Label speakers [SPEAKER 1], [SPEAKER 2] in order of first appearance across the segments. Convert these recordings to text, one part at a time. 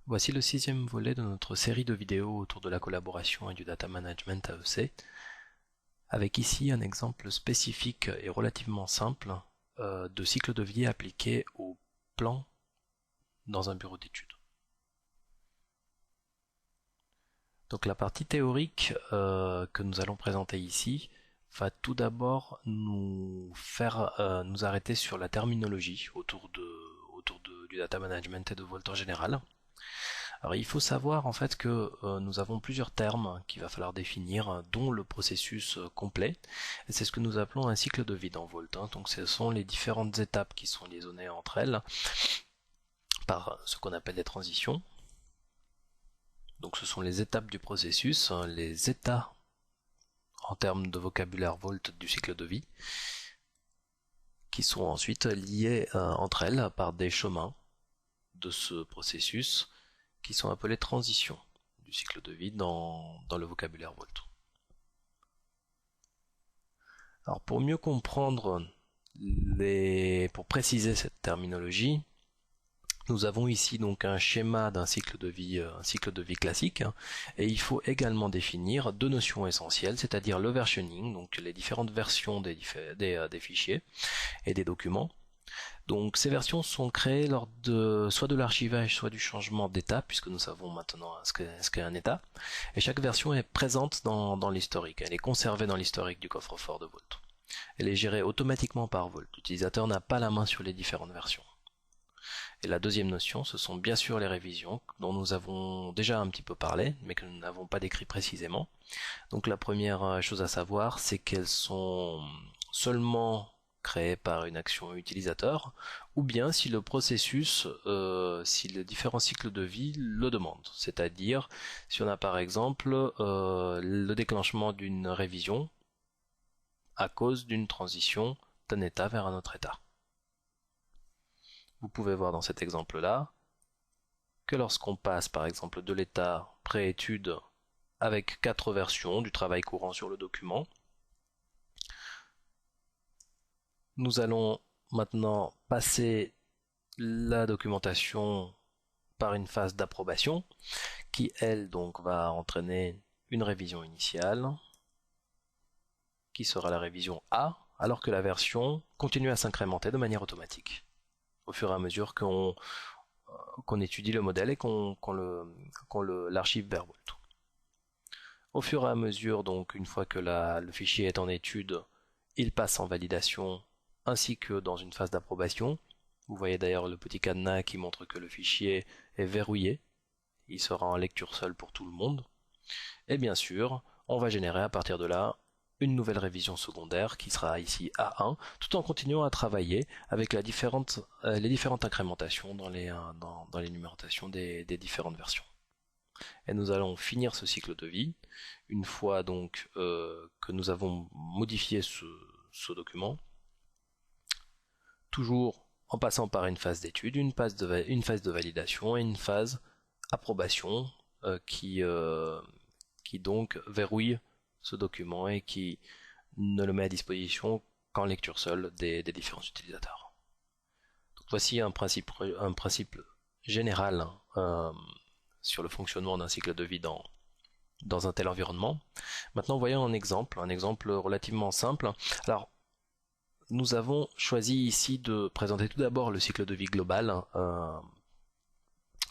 [SPEAKER 1] Voici le sixième volet de notre série de vidéos autour de la collaboration et du data management AEC, avec ici un exemple spécifique et relativement simple de cycle de vie appliqué au plan dans un bureau d'études. Donc la partie théorique que nous allons présenter ici va tout d'abord nous faire nous arrêter sur la terminologie autour du data management et de Volt en général. Alors il faut savoir en fait que nous avons plusieurs termes qu'il va falloir définir, dont le processus complet, et c'est ce que nous appelons un cycle de vie dans Volt. Donc ce sont les différentes étapes qui sont liaisonnées entre elles par ce qu'on appelle les transitions. Donc ce sont les étapes du processus, les états en termes de vocabulaire Volt du cycle de vie, qui sont ensuite liés entre elles par des chemins de ce processus qui sont appelés transitions du cycle de vie dans le vocabulaire Volt. Alors pour mieux comprendre, pour préciser cette terminologie, nous avons ici donc un schéma d'un cycle de vie classique, et il faut également définir deux notions essentielles, c'est-à-dire le versioning, donc les différentes versions des fichiers et des documents. Donc ces versions sont créées lors de soit de l'archivage, soit du changement d'état, puisque nous savons maintenant ce qu'est un état, et chaque version est présente dans l'historique, elle est conservée dans l'historique du coffre-fort de Volt. Elle est gérée automatiquement par Volt, l'utilisateur n'a pas la main sur les différentes versions. Et la deuxième notion, ce sont bien sûr les révisions, dont nous avons déjà un petit peu parlé, mais que nous n'avons pas décrit précisément. Donc la première chose à savoir, c'est qu'elles sont seulement créées par une action utilisateur, ou bien si le processus, si le différent cycle de vie le demande. C'est-à-dire si on a par exemple le déclenchement d'une révision à cause d'une transition d'un état vers un autre état. Vous pouvez voir dans cet exemple-là que lorsqu'on passe par exemple de l'état pré-étude avec 4 versions du travail courant sur le document, nous allons maintenant passer la documentation par une phase d'approbation qui, elle, donc va entraîner une révision initiale qui sera la révision A, alors que la version continue à s'incrémenter de manière automatique au fur et à mesure qu'on étudie le modèle et qu'on l'archive vers Volt. Au fur et à mesure, donc, une fois que le fichier est en étude, il passe en validation ainsi que dans une phase d'approbation. Vous voyez d'ailleurs le petit cadenas qui montre que le fichier est verrouillé. Il sera en lecture seule pour tout le monde. Et bien sûr, on va générer à partir de là une nouvelle révision secondaire qui sera ici A1, tout en continuant à travailler avec les différentes incrémentations dans les numérotations des différentes versions. Et nous allons finir ce cycle de vie une fois donc que nous avons modifié ce document, toujours en passant par une phase d'étude, une phase de validation et une phase approbation qui donc verrouille ce document et qui ne le met à disposition qu'en lecture seule des différents utilisateurs. Donc voici un principe général sur le fonctionnement d'un cycle de vie dans un tel environnement. Maintenant voyons un exemple relativement simple. Alors nous avons choisi ici de présenter tout d'abord le cycle de vie global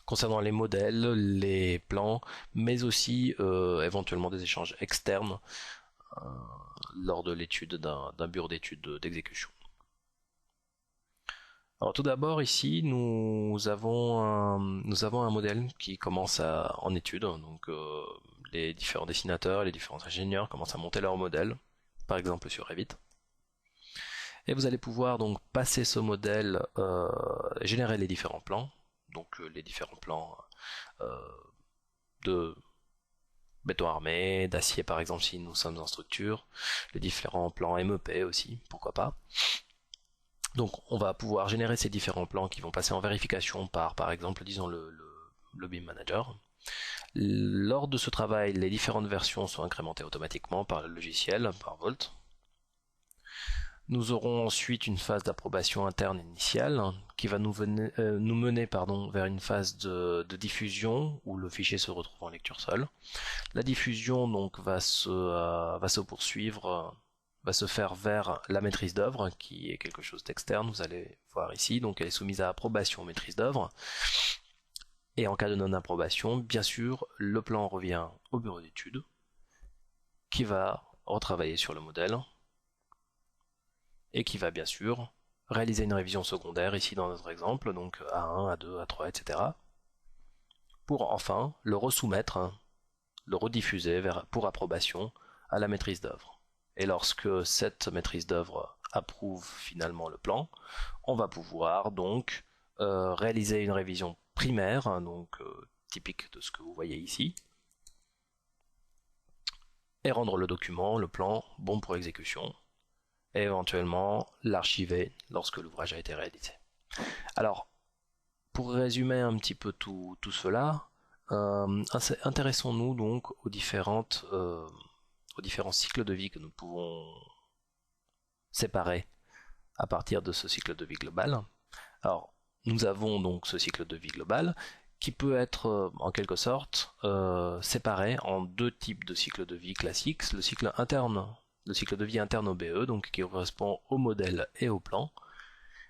[SPEAKER 1] concernant les modèles, les plans, mais aussi éventuellement des échanges externes lors de l'étude d'un bureau d'études d'exécution. Alors tout d'abord ici nous avons un modèle qui commence en étude, donc les différents dessinateurs, les différents ingénieurs commencent à monter leur modèle, par exemple sur Revit. Et vous allez pouvoir donc passer ce modèle, générer les différents plans, donc les différents plans de béton armé, d'acier par exemple si nous sommes en structure, les différents plans MEP aussi, pourquoi pas. Donc on va pouvoir générer ces différents plans qui vont passer en vérification par exemple, disons le BIM Manager. Lors de ce travail, les différentes versions sont incrémentées automatiquement par le logiciel, par Volt. Nous aurons ensuite une phase d'approbation interne initiale qui va nous mener vers une phase de diffusion où le fichier se retrouve en lecture seule. La diffusion donc va se poursuivre, va se faire vers la maîtrise d'œuvre qui est quelque chose d'externe, vous allez voir ici, donc elle est soumise à approbation maîtrise d'œuvre. Et en cas de non-approbation, bien sûr, le plan revient au bureau d'études qui va retravailler sur le modèle et qui va bien sûr réaliser une révision secondaire, ici dans notre exemple, donc A1, A2, A3, etc. pour enfin le resoumettre, le rediffuser pour approbation à la maîtrise d'œuvre. Et lorsque cette maîtrise d'œuvre approuve finalement le plan, on va pouvoir donc réaliser une révision primaire, donc typique de ce que vous voyez ici, et rendre le document, le plan, bon pour exécution, et éventuellement l'archiver lorsque l'ouvrage a été réalisé. Alors, pour résumer un petit peu tout cela, intéressons-nous donc aux différents cycles de vie que nous pouvons séparer à partir de ce cycle de vie global. Alors, nous avons donc ce cycle de vie global qui peut être en quelque sorte séparé en deux types de cycles de vie classiques, le cycle de vie interne au BE, donc qui correspond au modèle et au plan.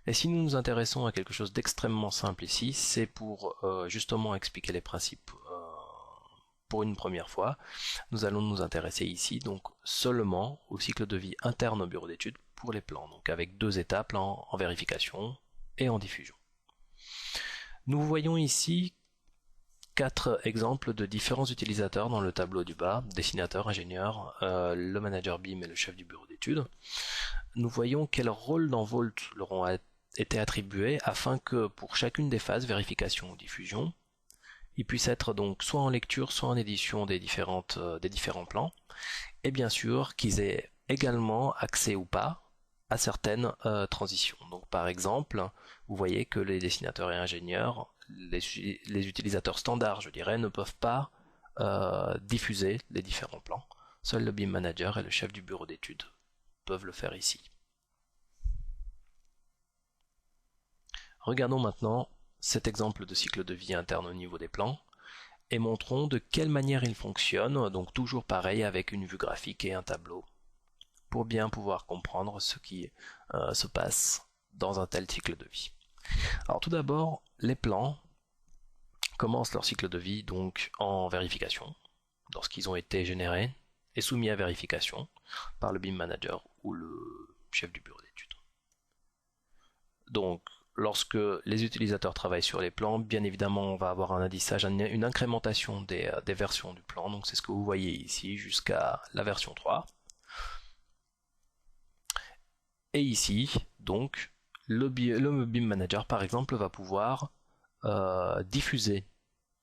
[SPEAKER 1] Et si nous nous intéressons à quelque chose d'extrêmement simple ici, c'est pour justement expliquer les principes pour une première fois. Nous allons nous intéresser ici donc seulement au cycle de vie interne au bureau d'études pour les plans, donc avec deux étapes en vérification et en diffusion. Nous voyons ici 4 exemples de différents utilisateurs dans le tableau du bas, dessinateur, ingénieur, le manager BIM et le chef du bureau d'études. Nous voyons quel rôle dans Vault leur ont été attribués afin que pour chacune des phases, vérification ou diffusion, ils puissent être donc soit en lecture, soit en édition des différents plans, et bien sûr qu'ils aient également accès ou pas à certaines transitions. Donc par exemple, vous voyez que les dessinateurs et ingénieurs, les utilisateurs standards, je dirais, ne peuvent pas diffuser les différents plans. Seul le BIM Manager et le chef du bureau d'études peuvent le faire ici. Regardons maintenant cet exemple de cycle de vie interne au niveau des plans et montrons de quelle manière il fonctionne, donc toujours pareil avec une vue graphique et un tableau, pour bien pouvoir comprendre ce qui se passe dans un tel cycle de vie. Alors tout d'abord, les plans commencent leur cycle de vie donc en vérification, lorsqu'ils ont été générés et soumis à vérification par le BIM Manager ou le chef du bureau d'études. Donc lorsque les utilisateurs travaillent sur les plans, bien évidemment on va avoir un indissage, une incrémentation des versions du plan, donc c'est ce que vous voyez ici jusqu'à la version 3. Et ici, donc, le BIM Manager par exemple va pouvoir diffuser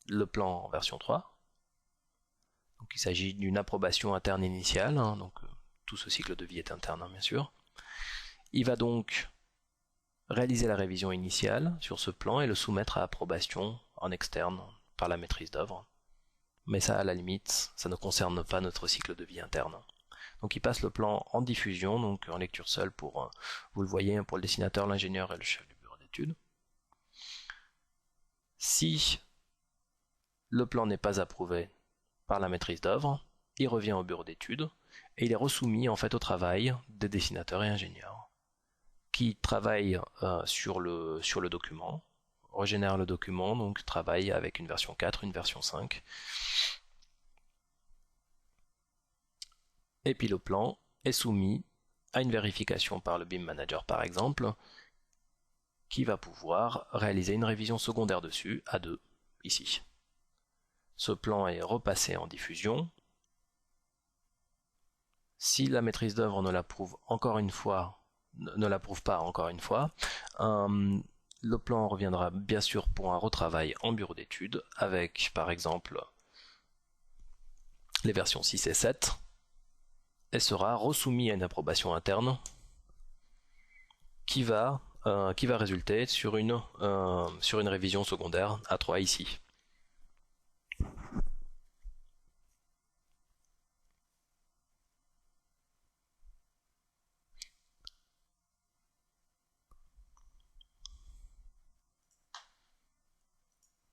[SPEAKER 1] le plan en version 3. Donc il s'agit d'une approbation interne initiale, donc tout ce cycle de vie est interne bien sûr. Il va donc réaliser la révision initiale sur ce plan et le soumettre à approbation en externe par la maîtrise d'œuvre. Mais ça, à la limite, ça ne concerne pas notre cycle de vie interne. Donc il passe le plan en diffusion, donc en lecture seule pour, vous le voyez, pour le dessinateur, l'ingénieur et le chef du bureau d'études. Si le plan n'est pas approuvé par la maîtrise d'œuvre, il revient au bureau d'études et il est resoumis en fait au travail des dessinateurs et ingénieurs qui travaillent sur le document, régénèrent le document, donc travaillent avec une version 4, une version 5. Et puis le plan est soumis à une vérification par le BIM Manager par exemple, qui va pouvoir réaliser une révision secondaire dessus, à 2, ici. Ce plan est repassé en diffusion. Si la maîtrise d'œuvre ne l'approuve pas encore une fois, le plan reviendra bien sûr pour un retravail en bureau d'études avec par exemple les versions 6 et 7 et sera resoumis à une approbation interne qui va résulter sur une révision secondaire à 3 ici.